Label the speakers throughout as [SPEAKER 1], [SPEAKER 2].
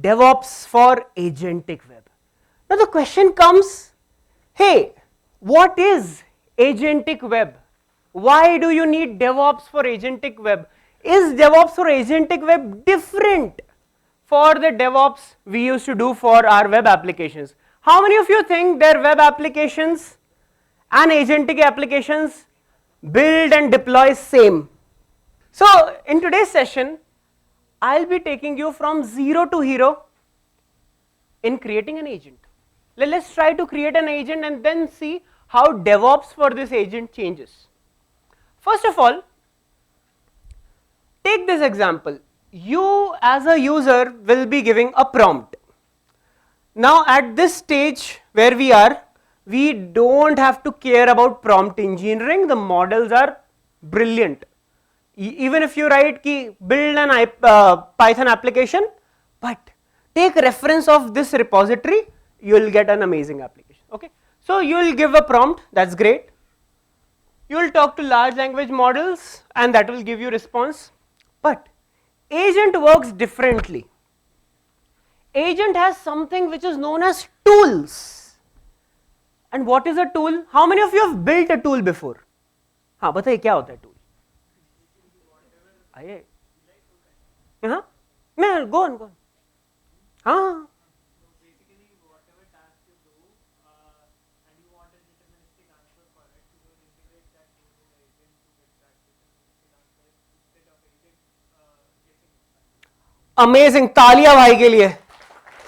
[SPEAKER 1] DevOps for agentic web. Now the question comes, hey, what is agentic web? Why do you need DevOps for agentic web? Is DevOps for agentic web different for the DevOps we used to do for our web applications? How many of you think their web applications and agentic applications build and deploy same? So in today's session, I'll be taking you from zero to hero in creating an agent. Let's try to create an agent and then see how DevOps for this agent changes. First of all, take this example. You as a user will be giving a prompt. Now at this stage where we are, we don't have to care about prompt engineering. The models are brilliant. Even if you write ki build an Python application, but take reference of this repository, you will get an amazing application. Okay, so you will give a prompt, that's great. You will talk to large language models and that will give you response. But agent works differently. Agent has something which is known as tools. And what is a tool? How many of you have built a tool before? हाँ बताइए क्या होता है tool? आइए हाँ मैं go on हाँ amazing, तालियां भाई के लिए,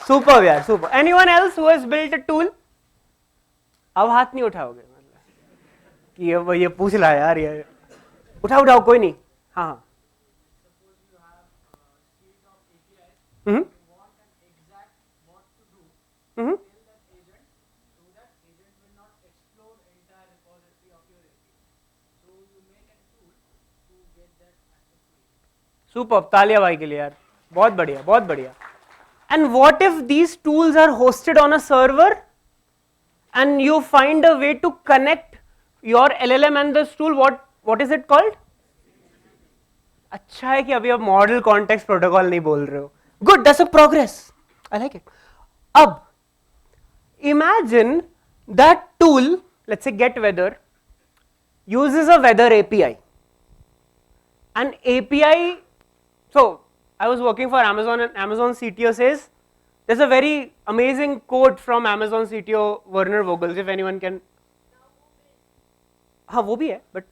[SPEAKER 1] super यार, super. Anyone else who has built a tool? अब हाथ नहीं उठाओगे मतलब कि ये पूछ रहा है यार, ये उठाओ कोई नहीं. हाँ हाँ सुपर, तालिया भाई के लिए यार, बहुत बढ़िया बहुत बढ़िया. And what if these tools are hosted on a server and you find a way to connect your LLM and this tool, what is it called? अच्छा है कि अभी आप मॉडल कॉन्टेक्स्ट प्रोटोकॉल नहीं बोल रहे हो. Good, that's a progress, I like it. अब imagine that tool, let's say get weather, uses a weather API. An API, so I was working for Amazon and Amazon CTO says, there's a very amazing quote from Amazon CTO Werner Vogels, if anyone can. हाँ वो भी है, but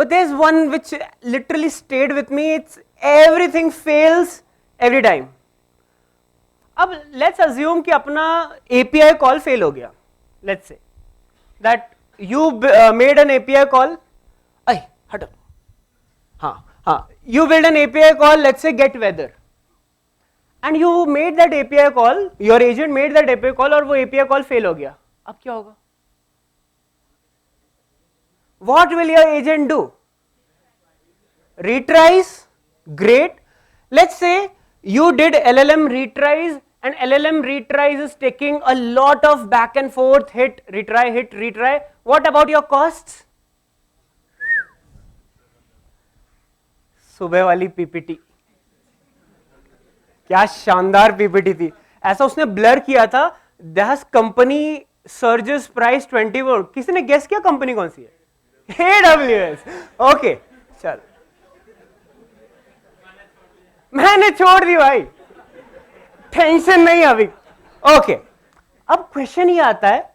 [SPEAKER 1] there's one which literally stayed with me. It's everything fails every time. अब let's assume कि अपना API call fail हो गया. Let's say that you made an API call. अय हटो. हाँ you build an API call, let's say get weather. And you made that API call, your agent made that API call और वो API call fail हो गया. अब क्या होगा? What will your agent do? Retries, great. Let's say you did LLM retries and LLM retries is taking a lot of back and forth, hit, retry. What about your costs? सुबह वाली PPT. क्या शानदार PPT थी. ऐसा उसने blur किया था, that company surges price 20%. किसी ने गेस किया कंपनी कौन सी है? AWS. ओके चल, मैंने छोड़ दी भाई, टेंशन नहीं अभी. ओके अब क्वेश्चन ये आता है,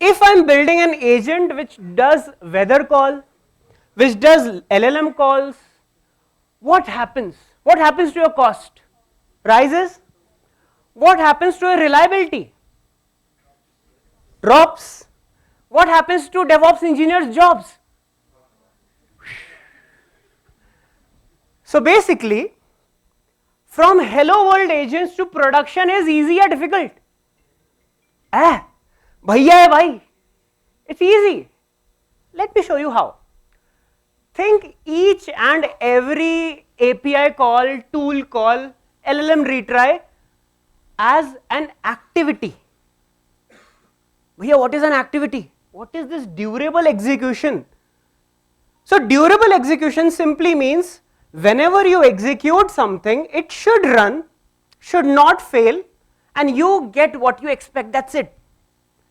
[SPEAKER 1] if I am building an agent which does weather call, which does LLM calls, what happens to your cost? Rises. What happens to your reliability? Drops. What happens to DevOps engineers' jobs? So basically, from hello world agents to production is easy or difficult? भैया है भाई, it's easy. Let me show you how. Think each and every API call, tool call, LLM retry as an activity. Bhaiya, what is an activity? What is this durable execution? So durable execution simply means whenever you execute something, it should run should not fail, and you get what you expect, that's it.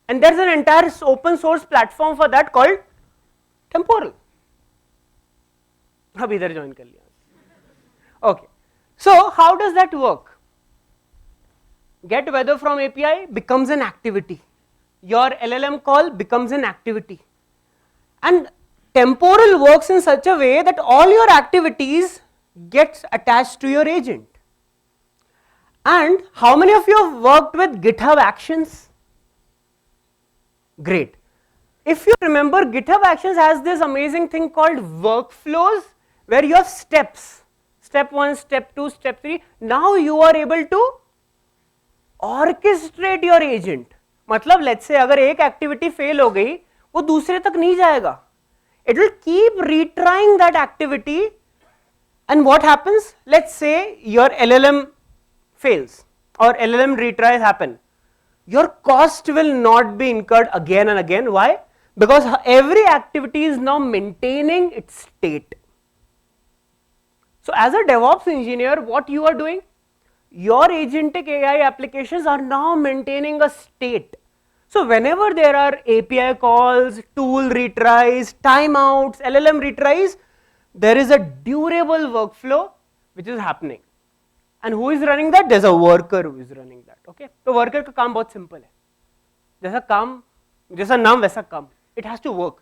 [SPEAKER 1] And there's an entire open source platform for that called Temporal. अब इधर join कर लिया. Okay, so how does that work? Get weather from API becomes an activity. Your LLM call becomes an activity. And Temporal works in such a way that all your activities gets attached to your agent. And how many of you have worked with GitHub Actions? Great. If you remember, GitHub Actions has this amazing thing called workflows, where you have steps. Step 1, step 2, step 3. Now you are able to orchestrate your agent. मतलब let's say अगर एक activity fail हो गई, वो दूसरे तक नहीं जाएगा. It will keep retrying that activity, and what happens? Let's say your LLM fails or LLM retries happen. Your cost will not be incurred again and again. Why? Because every activity is now maintaining its state. So as a DevOps engineer, what you are doing? Your agentic AI applications are now maintaining a state. So whenever there are API calls, tool retries, timeouts, LLM retries, there is a durable workflow which is happening. And who is running that? There's a worker who is running that. Okay, तो worker का काम बहुत simple है. जैसा काम, जैसा नाम वैसा काम. It has to work,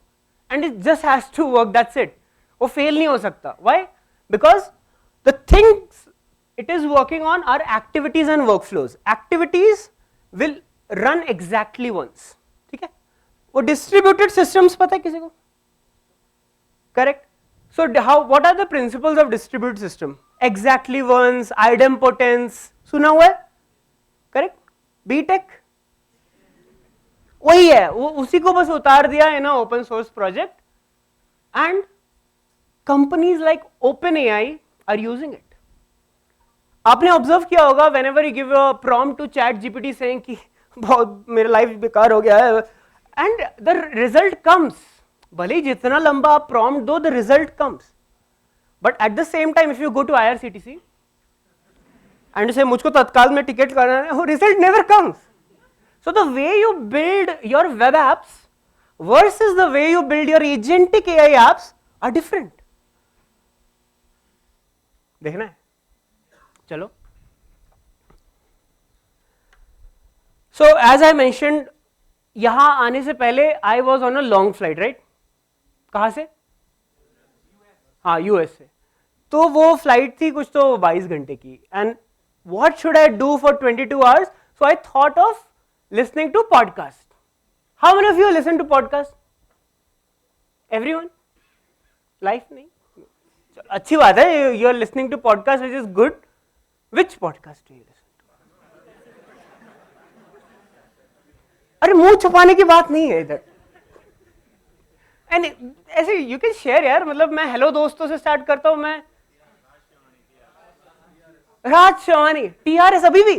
[SPEAKER 1] and it just has to work. That's it. वो fail नहीं हो सकता. Why? Because the things it is working on are activities and workflows. Activities will run exactly once. ठीक है? वो distributed systems पता है किसी को? Correct? So how? What are the principles of distributed system? Exactly once, idempotence. सुना हुआ है? Correct? BTech? वही है, वो उसी को बस उतार दिया है ना open source project, and companies like OpenAI are using it. आपने ऑब्जर्व किया होगा whenever you give a prompt to ChatGPT saying कि बहुत मेरा लाइफ बेकार हो गया है, and the result comes. भले ही जितना लंबा आप prompt दो, the result comes. But at the same time, if you go to IRCTC and say मुझको तत्काल में टिकट करना है, वो result never comes. So the way you build your web apps versus the way you build your agentic AI apps are different. देखना है? चलो. So as I mentioned, यहाँ आने से पहले I was on a long flight, right? कहाँ से? हाँ, US से. तो वो फ्लाइट थी कुछ तो 22 घंटे की. And what should I do for 22 hours? So I thought of listening to podcast. How many of you listen to podcast? Everyone? Life नहीं? अच्छी बात है. You are listening to podcast, which is good. Which podcast do you listen to? अरे मुंह छुपाने की बात नहीं है इधर. And ऐसे you can share यार. मतलब मैं हेलो दोस्तों से स्टार्ट करता हूँ. मैं राज शवानी, TRS अभी भी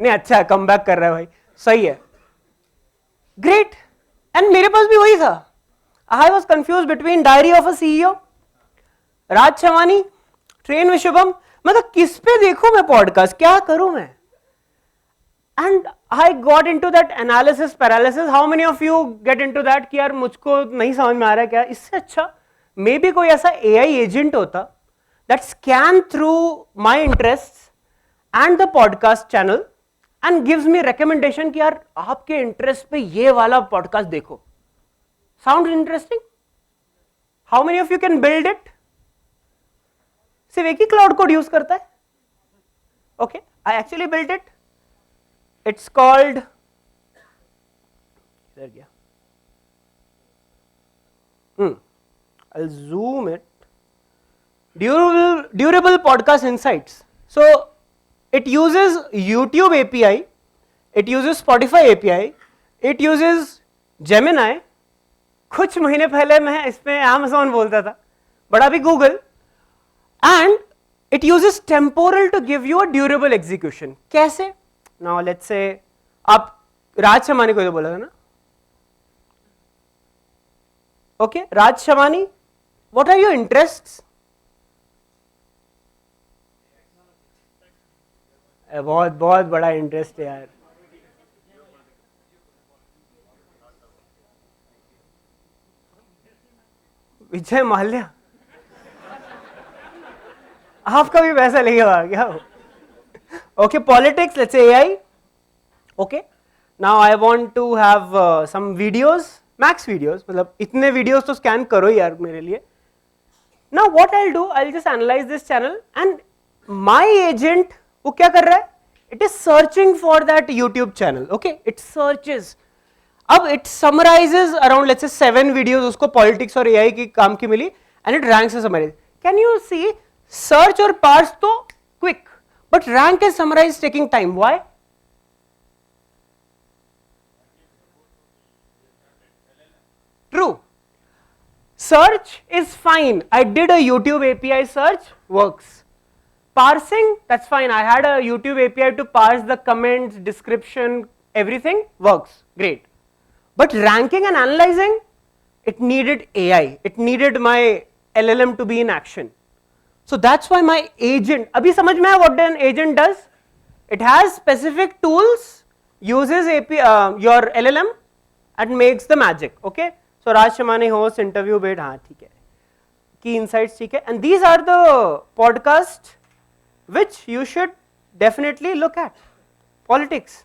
[SPEAKER 1] नहीं. अच्छा कम बैक कर रहा है भाई, सही है, ग्रेट. एंड मेरे पास भी वही था. I was confuse between diary of a CEO, Raj Shamani, train with Shubham. मतलब किस पे देखूं मैं पॉडकास्ट, क्या करूं मैं? And I got into that analysis paralysis. How many of you get into that कि यार मुझको नहीं समझ में आ रहा है क्या? इससे अच्छा मे बी कोई ऐसा AI एजेंट होता that scan through my interests and the podcast channel and gives me recommendation कि यार आपके इंटरेस्ट पे ये वाला पॉडकास्ट देखो. Sounds interesting? How many of you can build it? सिर्फ एक ही क्लाउड कोड यूज करता है. Okay, I actually built it. It's called, इधर गया. I'll zoom it. Durable podcast insights. So it uses YouTube API, it uses Spotify API, it uses Gemini. कुछ महीने पहले मैं इसमें Amazon बोलता था, but अभी Google. And it uses Temporal to give you a durable execution. कैसे? Now let's say आप राज शमानी को तो बोला था ना? Okay, Raj Shamani, what are your interests? बहुत बहुत बड़ा इंटरेस्ट है यार. विजय माल्या आपका भी पैसा लेगा क्या? Okay, politics, let's say AI. Okay, now I want to have some videos, max videos. मतलब इतने videos तो scan करो यार मेरे लिए. Now what I'll do, I'll just analyze this channel and my agent वो क्या कर रहा है? It is searching for that YouTube channel. Okay, it searches. अब it summarizes around let's say 7 videos उसको politics और AI की काम की मिली and it ranks as summarize. Can you see search और parse तो quick, but rank and summarize taking time. Why? True. Search is fine. I did a YouTube API search, works. Parsing, that's fine. I had a YouTube API to parse the comments, description, everything, works, great. But ranking and analyzing, it needed AI. It needed my LLM to be in action. So that's why my agent, abhi samajh mein hai what an agent does? It has specific tools, uses your LLM and makes the magic. Okay, so Raj Shamani hosts interview bait, हाँ ठीक है, key insights ठीक है, and these are the podcasts which you should definitely look at. Politics,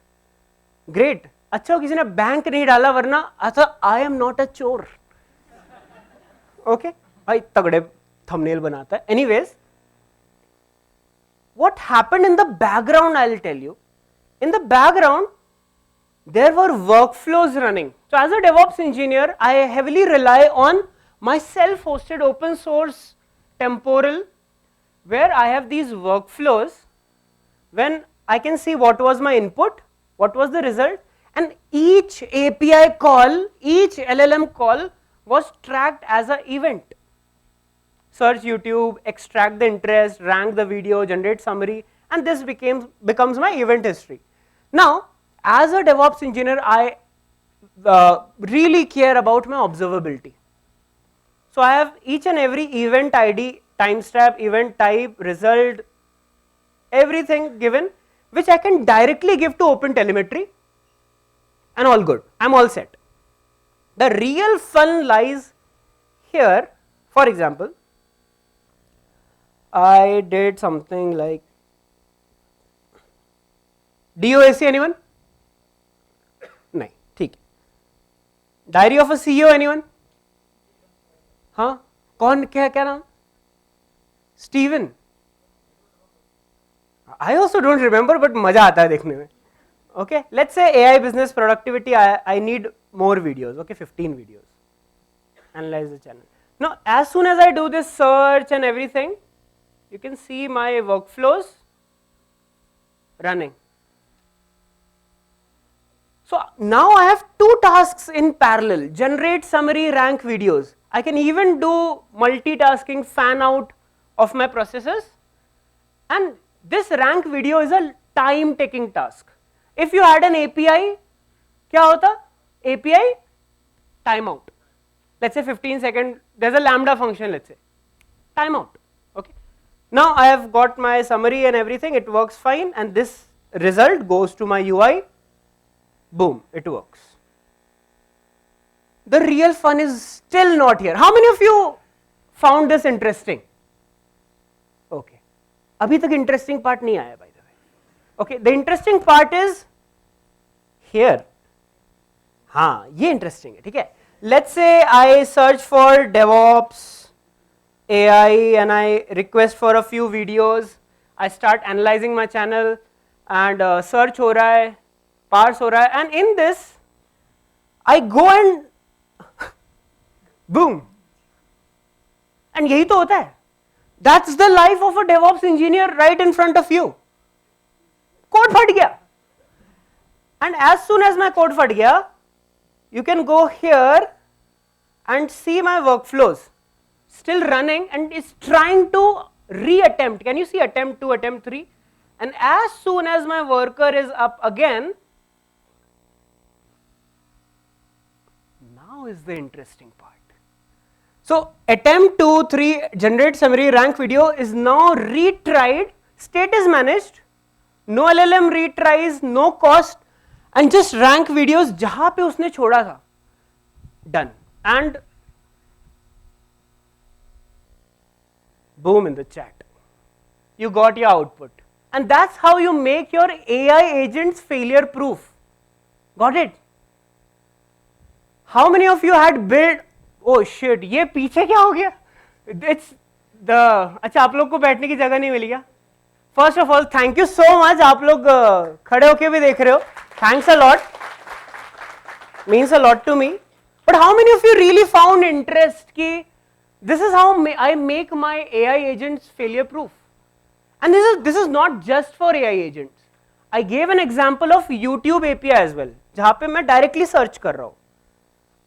[SPEAKER 1] great. अच्छा किसी ने bank नहीं डाला वरना अच्छा I am not a चोर. Okay, भाई तगड़े thumbnail बनाता है. Anyways, what happened in the background I'll tell you. In the background there were workflows running. So as a DevOps engineer I heavily rely on my self-hosted open source temporal where I have these workflows when I can see what was my input, what was the result, and each API call, each LLM call was tracked as an event. Search YouTube, extract the interest, rank the video, generate summary, and this becomes my event history. Now, as a DevOps engineer, I really care about my observability. So I have each and every event ID, timestamp, event type, result, everything given, which I can directly give to OpenTelemetry, and all good. I'm all set. The real fun lies here. For example, I did something like DOAC, anyone? नहीं, ठीक. Diary of a CEO, anyone? हाँ, कौन क्या नाम? Steven. I also don't remember, but मजा आता है देखने में. Okay, let's say AI business productivity. I need more videos. Okay, 15 videos. Analyze the channel. Now, as soon as I do this search and everything, you can see my workflows running. So now I have two tasks in parallel: generate summary, rank videos. I can even do multitasking, fan out of my processes, and this rank video is a time taking task. If you add an API, क्या होता? API timeout. Let's say 15 seconds, there's a lambda function, let's say, timeout. Okay. Now I have got my summary and everything, it works fine, and this result goes to my UI, boom, it works. The real fun is still not here. How many of you found this interesting? Okay. अभी तक interesting part नहीं आया by the way. Okay, the interesting part is here. हाँ, ये interesting है, ठीक है? Let's say I search for DevOps, AI, and I request for a few videos. I start analyzing my channel and search हो रहा है, parse हो रहा है, and in this I go and boom. And यही तो होता है. That's the life of a DevOps engineer right in front of you. Code फट गया. And as soon as my code फट गया, you can go here and see my workflows still running and it's trying to reattempt. Can you see attempt 2, attempt 3? And as soon as my worker is up again, now is the interesting part. So attempt 2, 3, generate summary, rank video is now retried, state is managed. no LLM retries, no cost, and just rank videos जहां पे उसने छोड़ा था. Done. And boom in the chat. You got your output. And that's how you make your AI agents failure proof. Got it? How many of you had built, oh shit, ये पीछे क्या हो गया? It's the, अच्छा आप लोग को बैठने की जगह नहीं मिली क्या? First of all, thank you so much. आप लोग खड़े होके भी देख रहे हो. Thanks a lot. Means a lot to me. But how many of you really found interest कि this is how I make my AI agents failure proof? And this is not just for AI agents. I gave an example of YouTube API as well, जहाँ पे मैं directly search कर रहा हूँ.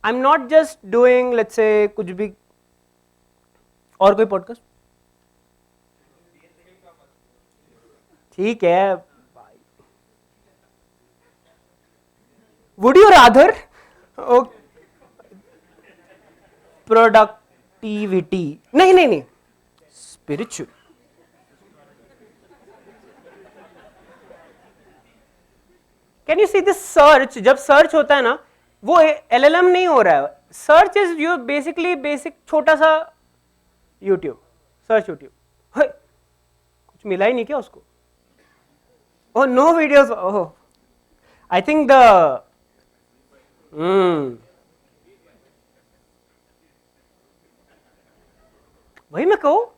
[SPEAKER 1] I'm not just doing, let's say, कुछ भी और कोई podcast. ठीक है. Would you rather? Oh, productivity. नहीं. Spiritual. Can you see this search? जब search होता है ना, वो LLM नहीं हो रहा है. Search is you basically basic छोटा सा YouTube. Search YouTube. कुछ मिला ही नहीं क्या उसको? Oh, no videos. Oh, I think the वही मैं कहूँ.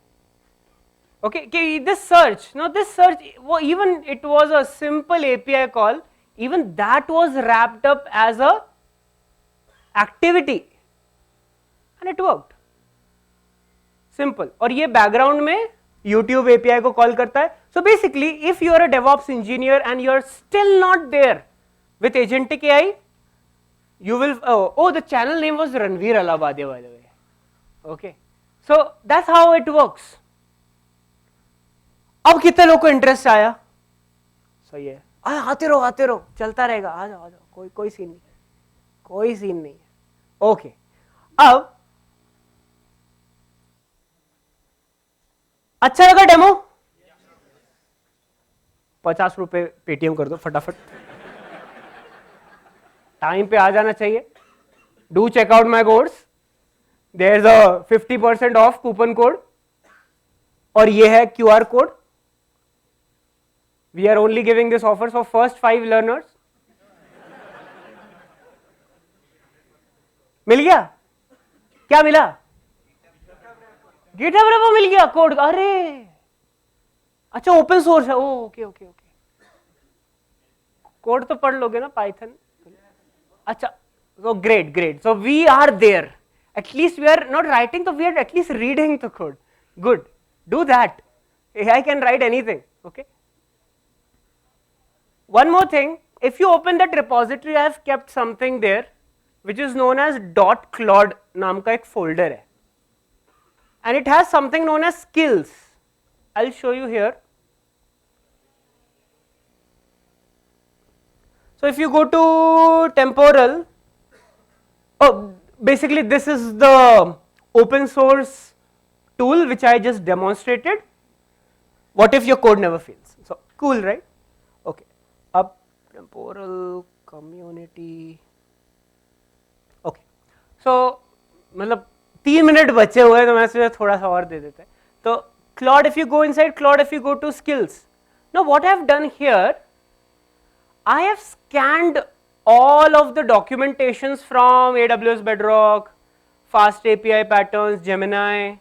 [SPEAKER 1] Okay, this search. Now this search, even it was a simple API call. Even that was wrapped up as a activity, and it worked. Simple. और ये background में YouTube API को call करता है. So basically, if you are a DevOps engineer and you are still not there with agentic AI, you will. Oh, the channel name was Ranveer Allahabadiya, by the way. Okay. So that's how it works. अब कितने लोग को interest आया? सही है. आते रहो, चलता रहेगा. आ जाओ, कोई सीन नहीं है. ओके. अब अच्छा लगा डेमो? 50 रुपए पेटीएम कर दो फटाफट. टाइम पे आ जाना चाहिए. Do check out my codes. There is a 50% off coupon code और ये है QR code. We are only giving this offers for first 5 learners. मिल गया? क्या मिला? GitHub repo मिल गया कोड. अरे अच्छा ओपन सोर्स है. ओके. कोड तो पढ़ लोगे ना पाइथन. अच्छा, so great. So we are there. At least we are not writing, so we are at least reading the code. Good. Do that. AI can write anything. Okay. One more thing, if you open that repository, I have kept something there which is known as .claude नाम का एक folder है, and it has something known as skills. I'll show you here. So if you go to temporal, basically this is the open source tool which I just demonstrated. What if your code never fails? So cool, right? Okay. Up temporal community. Okay. So मतलब 3 minute बचे हुए तो मैं सोचा थोड़ा सा और दे देते हैं. तो Claude, if you go inside Claude, if you go to skills, now what I have done here, I have scanned all of the documentations from AWS Bedrock, Fast API patterns, Gemini,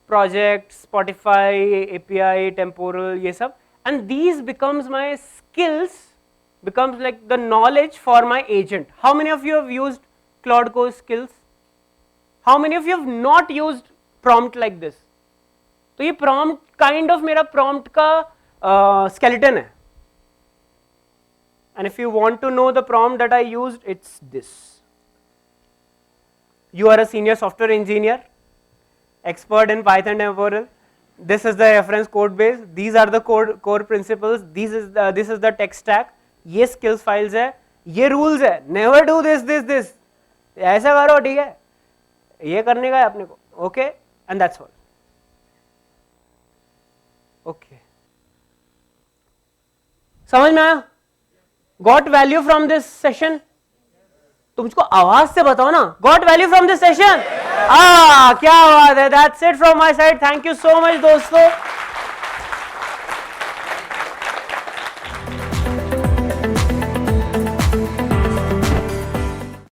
[SPEAKER 1] project, Spotify, API, temporal, ये सब, and these becomes my skills, becomes like the knowledge for my agent. How many of you have used Claude Core skills? How many of you have not used prompt like this? तो ये prompt kind of मेरा prompt का skeleton है. And if you want to know the prompt that I used, it's this. You are a senior software engineer, expert in Python temporal. This is the reference code base. These are the core principles. This is the tech stack. ये skills files है. ये rules है. Never do this. ऐसा करो ठीक है. ये करने का है अपने को. Okay, and that's all. Okay. समझ में आया? Got value from this session? तुम मुझको आवाज से बताओ ना, got value from this session? क्या बात है, that's it from my side, thank you so much दोस्तों.